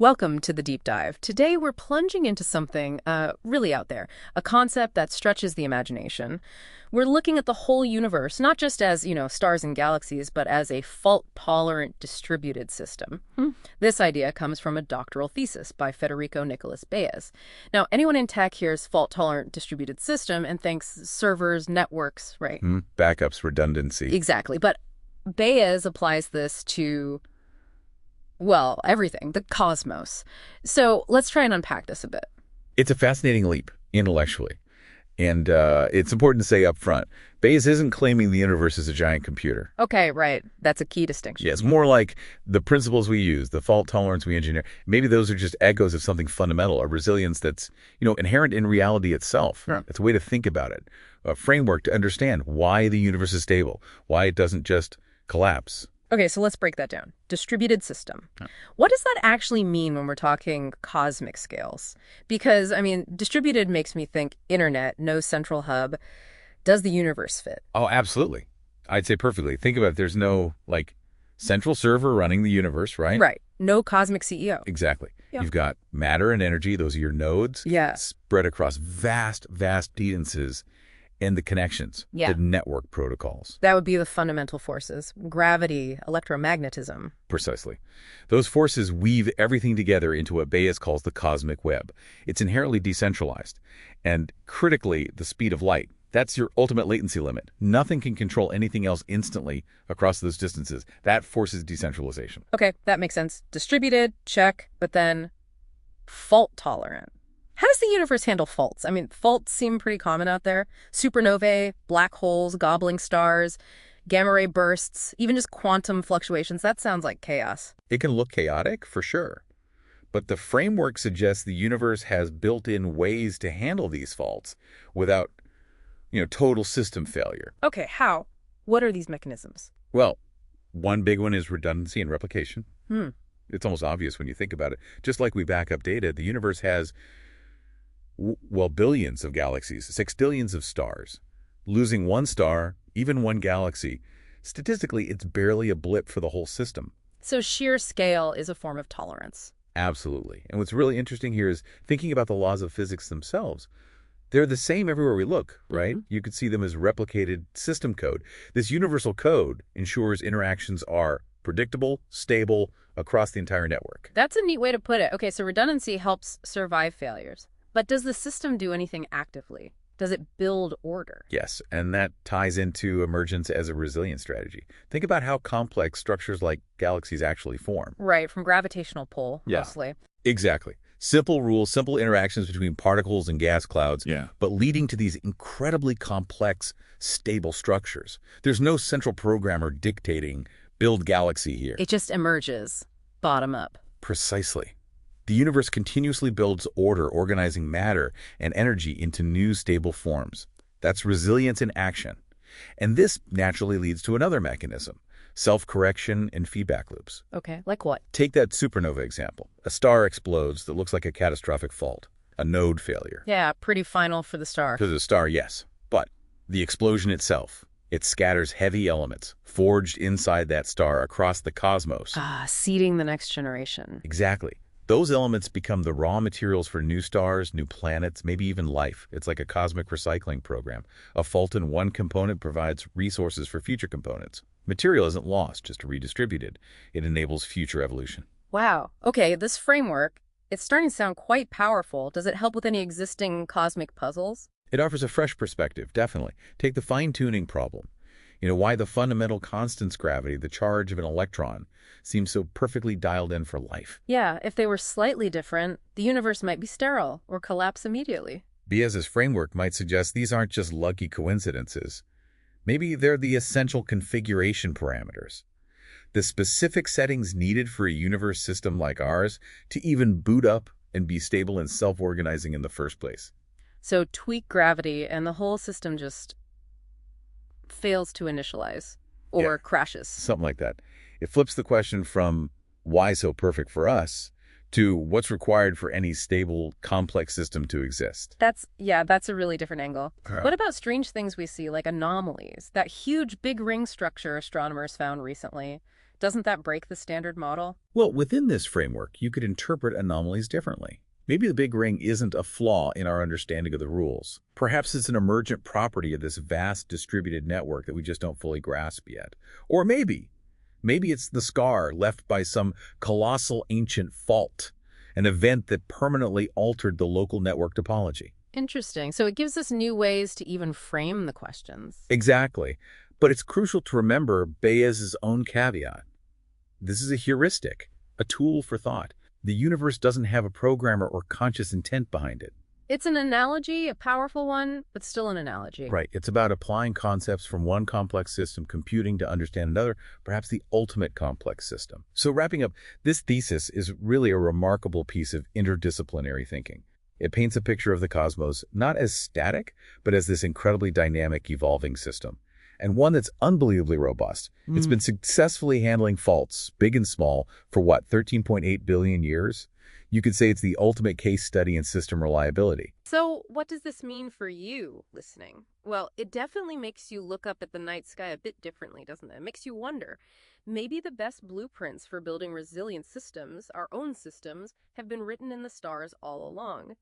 Welcome to the deep dive. Today we're plunging into something really out there, a concept that stretches the imagination. We're looking at the whole universe, not just as, stars and galaxies, but as a fault-tolerant distributed system. This idea comes from a doctoral thesis by Federico Nicolas Baez. Now, anyone in tech hears fault-tolerant distributed system and thinks servers, networks, right? Backups, redundancy. Exactly. But Baez applies this to everything, the cosmos. So let's try and unpack this a bit. It's a fascinating leap intellectually. And it's important to say up front, Bayes isn't claiming the universe is a giant computer. Okay, right. That's a key distinction. Yeah, it's more like the principles we use, the fault tolerance we engineer. Maybe those are just echoes of something fundamental, a resilience that's, inherent in reality itself. Yeah. It's a way to think about it, a framework to understand why the universe is stable, why it doesn't just collapse. Okay, so let's break that down. Distributed system. What does that actually mean when we're talking cosmic scales? Because, distributed makes me think internet, no central hub. Does the universe fit? Oh, absolutely. I'd say perfectly. Think about it. There's no, central server running the universe, right? Right. No cosmic CEO. Exactly. Yeah. You've got matter and energy. Those are your nodes. Yeah. Spread across vast, vast distances. And the connections, the network protocols. That would be the fundamental forces. Gravity, electromagnetism. Precisely. Those forces weave everything together into what Bayes calls the cosmic web. It's inherently decentralized. And critically, the speed of light. That's your ultimate latency limit. Nothing can control anything else instantly across those distances. That forces decentralization. Okay, that makes sense. Distributed, check, but then fault tolerant. How does the universe handle faults? Faults seem pretty common out there. Supernovae, black holes, gobbling stars, gamma ray bursts, even just quantum fluctuations. That sounds like chaos. It can look chaotic, for sure. But the framework suggests the universe has built-in ways to handle these faults without, total system failure. Okay, how? What are these mechanisms? Well, one big one is redundancy and replication. It's almost obvious when you think about it. Just like we back up data, the universe has billions of galaxies, sextillions of stars. Losing one star, even one galaxy, statistically, it's barely a blip for the whole system. So sheer scale is a form of tolerance. Absolutely. And what's really interesting here is thinking about the laws of physics themselves. They're the same everywhere we look, right? You could see them as replicated system code. This universal code ensures interactions are predictable, stable, across the entire network. That's a neat way to put it. Okay, so redundancy helps survive failures. But does the system do anything actively? Does it build order? Yes, and that ties into emergence as a resilience strategy. Think about how complex structures like galaxies actually form. Right, from gravitational pull, mostly. Exactly. Simple rules, simple interactions between particles and gas clouds, but leading to these incredibly complex, stable structures. There's no central programmer dictating, build galaxy here. It just emerges, bottom up. Precisely. The universe continuously builds order, organizing matter and energy into new stable forms. That's resilience in action. And this naturally leads to another mechanism, self-correction and feedback loops. Okay, like what? Take that supernova example. A star explodes that looks like a catastrophic fault, a node failure. Yeah, pretty final for the star. For the star, yes. But the explosion itself, it scatters heavy elements forged inside that star across the cosmos. Seeding the next generation. Exactly. Those elements become the raw materials for new stars, new planets, maybe even life. It's like a cosmic recycling program. A fault in one component provides resources for future components. Material isn't lost, just redistributed. It enables future evolution. Wow. Okay, this framework, it's starting to sound quite powerful. Does it help with any existing cosmic puzzles? It offers a fresh perspective, definitely. Take the fine-tuning problem. Why the fundamental constants gravity, the charge of an electron, seems so perfectly dialed in for life. Yeah, if they were slightly different, the universe might be sterile or collapse immediately. Baez's framework might suggest these aren't just lucky coincidences. Maybe they're the essential configuration parameters, the specific settings needed for a universe system like ours to even boot up and be stable and self-organizing in the first place. So tweak gravity and the whole system just fails to initialize or crashes. Something like that. It flips the question from why so perfect for us to what's required for any stable, complex system to exist. That's a really different angle. What about strange things we see, like anomalies? That huge big ring structure astronomers found recently. Doesn't that break the standard model? Well, within this framework, you could interpret anomalies differently. Maybe the Big Ring isn't a flaw in our understanding of the rules. Perhaps it's an emergent property of this vast distributed network that we just don't fully grasp yet. Or maybe it's the scar left by some colossal ancient fault, an event that permanently altered the local network topology. Interesting. So it gives us new ways to even frame the questions. Exactly. But it's crucial to remember Bayes' own caveat. This is a heuristic, a tool for thought. The universe doesn't have a programmer or conscious intent behind it. It's an analogy, a powerful one, but still an analogy. Right. It's about applying concepts from one complex system computing to understand another, perhaps the ultimate complex system. So wrapping up, this thesis is really a remarkable piece of interdisciplinary thinking. It paints a picture of the cosmos not as static, but as this incredibly dynamic, evolving system. And one that's unbelievably robust. It's been successfully handling faults, big and small, for what, 13.8 billion years? You could say it's the ultimate case study in system reliability. So what does this mean for you listening? Well, it definitely makes you look up at the night sky a bit differently, doesn't it? It makes you wonder. Maybe the best blueprints for building resilient systems, our own systems, have been written in the stars all along.